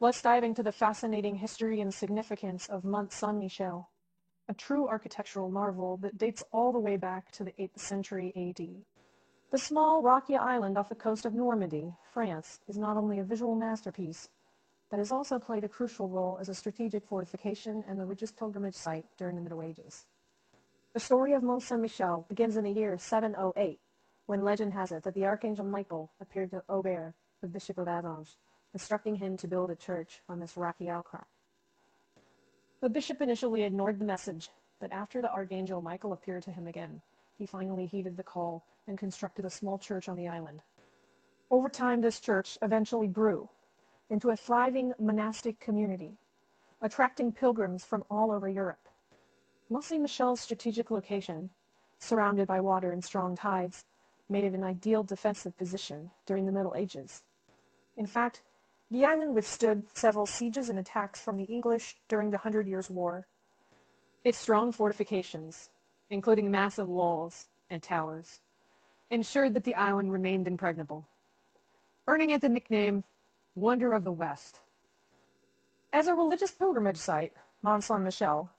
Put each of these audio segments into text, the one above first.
Let's dive into the fascinating history and significance of Mont Saint-Michel, a true architectural marvel that dates all the way back to the 8th century AD. The small rocky island off the coast of Normandy, France, is not only a visual masterpiece, but has also played a crucial role as a strategic fortification and religious pilgrimage site during the Middle Ages. The story of Mont Saint-Michel begins in the year 708, when legend has it that the Archangel Michael appeared to Aubert, the Bishop of Avenches, instructing him to build a church on this rocky outcrop. The bishop initially ignored the message, but after the Archangel Michael appeared to him again, he finally heeded the call and constructed a small church on the island. Over time, this church eventually grew into a thriving monastic community, attracting pilgrims from all over Europe. Mont Saint-Michel's strategic location, surrounded by water and strong tides, made it an ideal defensive position during the Middle Ages. In fact, the island withstood several sieges and attacks from the English during the Hundred Years' War. Its strong fortifications, including massive walls and towers, ensured that the island remained impregnable, earning it the nickname Wonder of the West. As a religious pilgrimage site, Mont Saint-Michel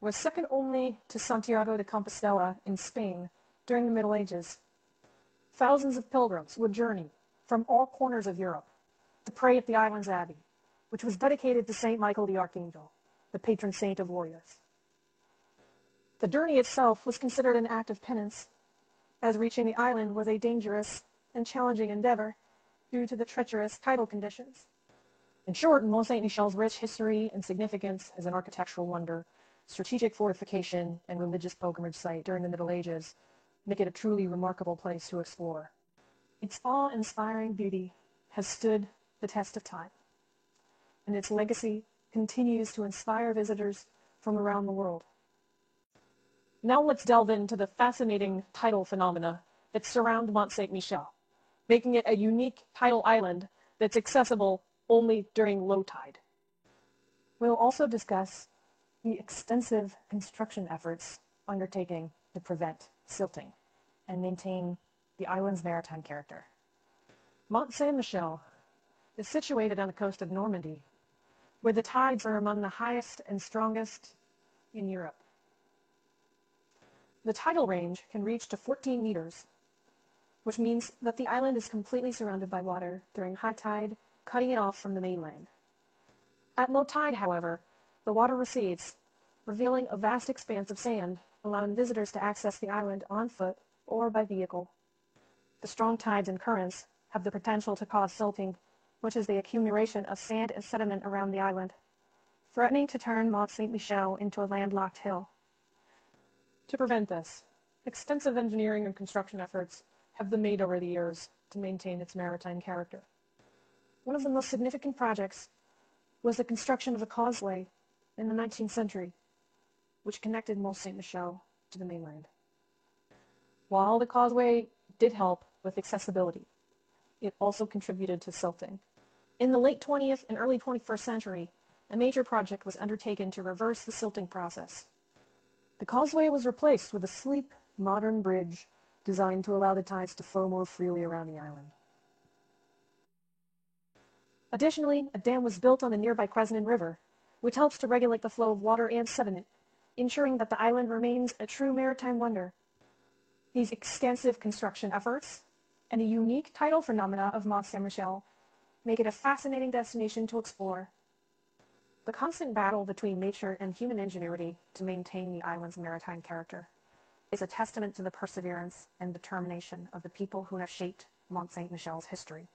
was second only to Santiago de Compostela in Spain during the Middle Ages. Thousands of pilgrims would journey from all corners of Europe to pray at the island's abbey, which was dedicated to Saint Michael the Archangel, the patron saint of warriors. The journey itself was considered an act of penance, as reaching the island was a dangerous and challenging endeavor due to the treacherous tidal conditions. In short, Mont Saint-Michel's rich history and significance as an architectural wonder, strategic fortification, and religious pilgrimage site during the Middle Ages make it a truly remarkable place to explore. Its awe-inspiring beauty has stood the test of time, and its legacy continues to inspire visitors from around the world. Now let's delve into the fascinating tidal phenomena that surround Mont Saint-Michel, making it a unique tidal island that's accessible only during low tide. We'll also discuss the extensive construction efforts undertaken to prevent silting and maintain the island's maritime character. Mont Saint-Michel is situated on the coast of Normandy, where the tides are among the highest and strongest in Europe. The tidal range can reach to 14 meters, which means that the island is completely surrounded by water during high tide, cutting it off from the mainland. At low tide, however, the water recedes, revealing a vast expanse of sand, allowing visitors to access the island on foot or by vehicle. The strong tides and currents have the potential to cause silting, which is the accumulation of sand and sediment around the island, threatening to turn Mont Saint-Michel into a landlocked hill. To prevent this, extensive engineering and construction efforts have been made over the years to maintain its maritime character. One of the most significant projects was the construction of a causeway in the 19th century, which connected Mont Saint-Michel to the mainland. While the causeway did help with accessibility, it also contributed to silting. In the late 20th and early 21st century, a major project was undertaken to reverse the silting process. The causeway was replaced with a sleek, modern bridge designed to allow the tides to flow more freely around the island. Additionally, a dam was built on the nearby Cresnon River, which helps to regulate the flow of water and sediment, ensuring that the island remains a true maritime wonder. These extensive construction efforts and the unique tidal phenomena of Mont Saint-Michel make it a fascinating destination to explore. The constant battle between nature and human ingenuity to maintain the island's maritime character is a testament to the perseverance and determination of the people who have shaped Mont Saint-Michel's history.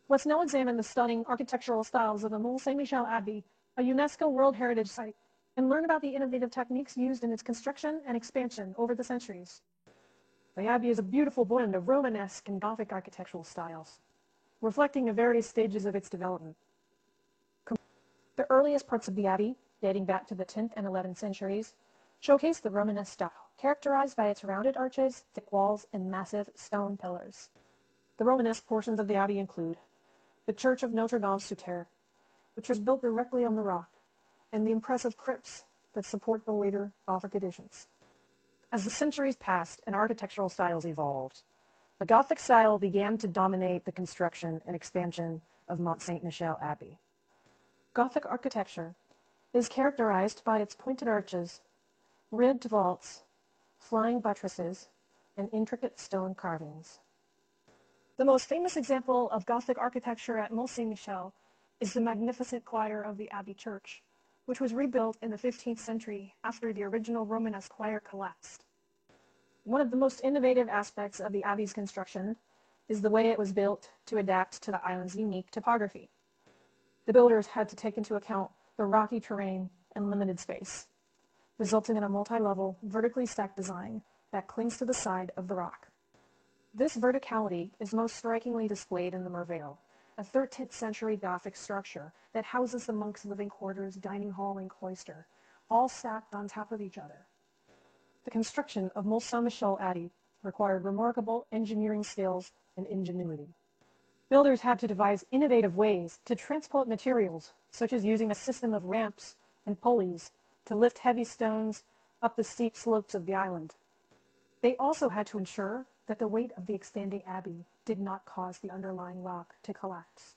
Let's now examine the stunning architectural styles of the Mont Saint-Michel Abbey, a UNESCO World Heritage Site, and learn about the innovative techniques used in its construction and expansion over the centuries. The Abbey is a beautiful blend of Romanesque and Gothic architectural styles, reflecting the various stages of its development. The earliest parts of the Abbey, dating back to the 10th and 11th centuries, showcase the Romanesque style, characterized by its rounded arches, thick walls, and massive stone pillars. The Romanesque portions of the Abbey include the Church of Notre-Dame-sous-Terre, which was built directly on the rock, and the impressive crypts that support the later Gothic additions. As the centuries passed and architectural styles evolved, the Gothic style began to dominate the construction and expansion of Mont Saint-Michel Abbey. Gothic architecture is characterized by its pointed arches, ribbed vaults, flying buttresses, and intricate stone carvings. The most famous example of Gothic architecture at Mont Saint-Michel is the magnificent choir of the Abbey Church, which was rebuilt in the 15th century after the original Romanesque choir collapsed. One of the most innovative aspects of the Abbey's construction is the way it was built to adapt to the island's unique topography. The builders had to take into account the rocky terrain and limited space, resulting in a multi-level, vertically stacked design that clings to the side of the rock. This verticality is most strikingly displayed in the Merveille, a 13th century Gothic structure that houses the monks' living quarters, dining hall, and cloister, all stacked on top of each other. The construction of Mont Saint-Michel Abbey required remarkable engineering skills and ingenuity. Builders had to devise innovative ways to transport materials, such as using a system of ramps and pulleys to lift heavy stones up the steep slopes of the island. They also had to ensure that the weight of the expanding abbey did not cause the underlying rock to collapse.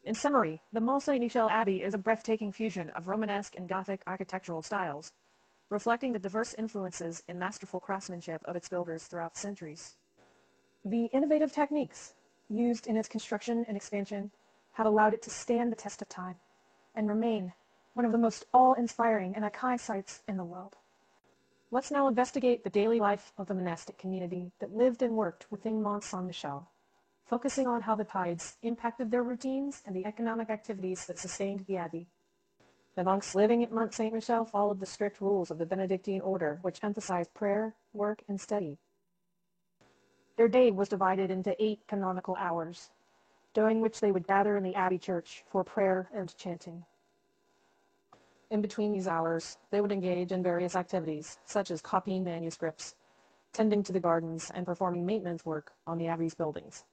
In summary, the Mont Saint-Michel Abbey is a breathtaking fusion of Romanesque and Gothic architectural styles, reflecting the diverse influences and masterful craftsmanship of its builders throughout the centuries. The innovative techniques used in its construction and expansion have allowed it to stand the test of time and remain one of the most awe-inspiring and iconic sites in the world. Let's now investigate the daily life of the monastic community that lived and worked within Mont Saint-Michel, focusing on how the tides impacted their routines and the economic activities that sustained the abbey. The monks living at Mont Saint-Michel followed the strict rules of the Benedictine order, which emphasized prayer, work, and study. Their day was divided into 8 canonical hours, during which they would gather in the abbey church for prayer and chanting. In between these hours, they would engage in various activities, such as copying manuscripts, tending to the gardens, and performing maintenance work on the abbey's buildings.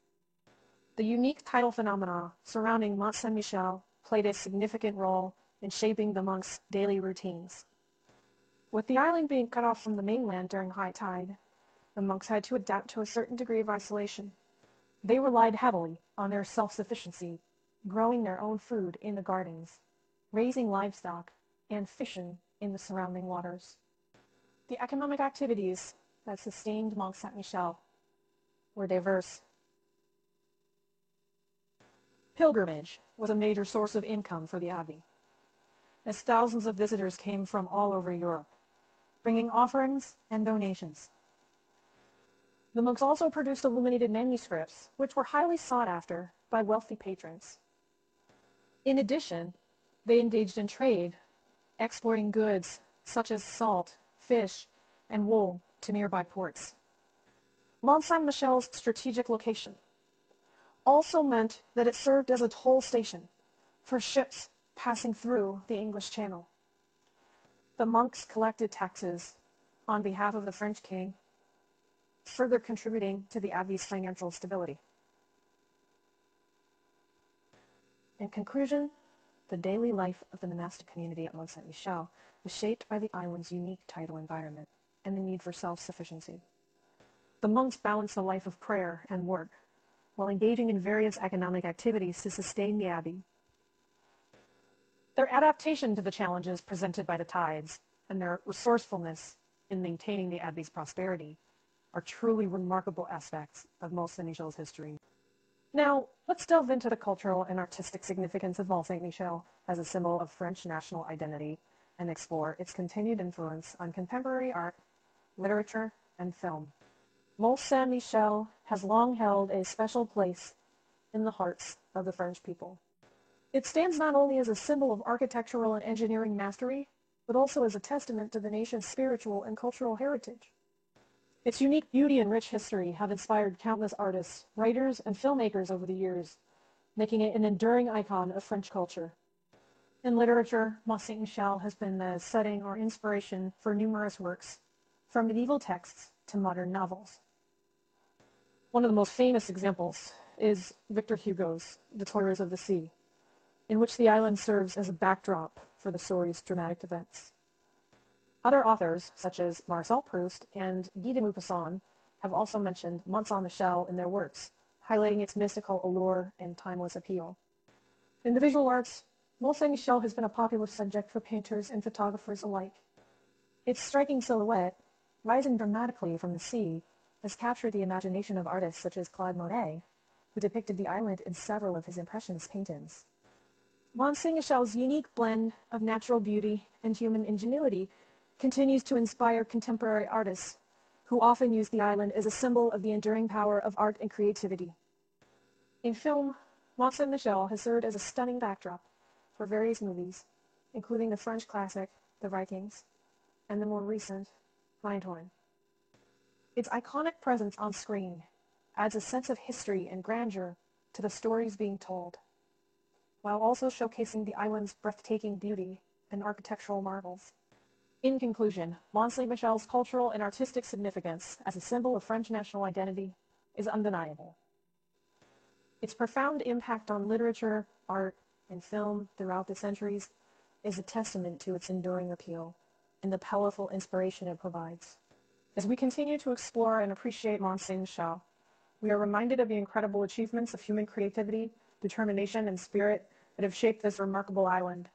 The unique tidal phenomena surrounding Mont Saint-Michel played a significant role in shaping the monks' daily routines. With the island being cut off from the mainland during high tide, the monks had to adapt to a certain degree of isolation. They relied heavily on their self-sufficiency, growing their own food in the gardens, raising livestock, and fishing in the surrounding waters. The economic activities that sustained Mont Saint-Michel were diverse. Pilgrimage was a major source of income for the abbey, as thousands of visitors came from all over Europe, bringing offerings and donations. The monks also produced illuminated manuscripts, which were highly sought after by wealthy patrons. In addition, they engaged in trade, exporting goods such as salt, fish, and wool to nearby ports. Mont Saint-Michel's strategic location also meant that it served as a toll station for ships passing through the English Channel. The monks collected taxes on behalf of the French king, further contributing to the abbey's financial stability. In conclusion, the daily life of the monastic community at Mont Saint-Michel was shaped by the island's unique tidal environment and the need for self-sufficiency. The monks balanced a life of prayer and work while engaging in various economic activities to sustain the abbey. Their adaptation to the challenges presented by the tides and their resourcefulness in maintaining the abbey's prosperity are truly remarkable aspects of Mont Saint-Michel's history. Now, let's delve into the cultural and artistic significance of Mont Saint-Michel as a symbol of French national identity and explore its continued influence on contemporary art, literature, and film. Mont Saint-Michel has long held a special place in the hearts of the French people. It stands not only as a symbol of architectural and engineering mastery, but also as a testament to the nation's spiritual and cultural heritage. Its unique beauty and rich history have inspired countless artists, writers, and filmmakers over the years, making it an enduring icon of French culture. In literature, Mont Saint-Michel has been the setting or inspiration for numerous works, from medieval texts to modern novels. One of the most famous examples is Victor Hugo's The Terrors of the Sea, in which the island serves as a backdrop for the story's dramatic events. Other authors, such as Marcel Proust and Guy de Maupassant, have also mentioned Mont Saint-Michel in their works, highlighting its mystical allure and timeless appeal. In the visual arts, Mont Saint-Michel has been a popular subject for painters and photographers alike. Its striking silhouette, rising dramatically from the sea, has captured the imagination of artists such as Claude Monet, who depicted the island in several of his Impressionist paintings. Mont Saint-Michel's unique blend of natural beauty and human ingenuity continues to inspire contemporary artists, who often use the island as a symbol of the enduring power of art and creativity. In film, Mont Saint-Michel has served as a stunning backdrop for various movies, including the French classic The Vikings and the more recent Mindhorn. Its iconic presence on screen adds a sense of history and grandeur to the stories being told, while also showcasing the island's breathtaking beauty and architectural marvels. In conclusion, Mont Saint-Michel's cultural and artistic significance as a symbol of French national identity is undeniable. Its profound impact on literature, art, and film throughout the centuries is a testament to its enduring appeal and the powerful inspiration it provides. As we continue to explore and appreciate Mont Saint-Michel, we are reminded of the incredible achievements of human creativity, determination, and spirit that have shaped this remarkable island.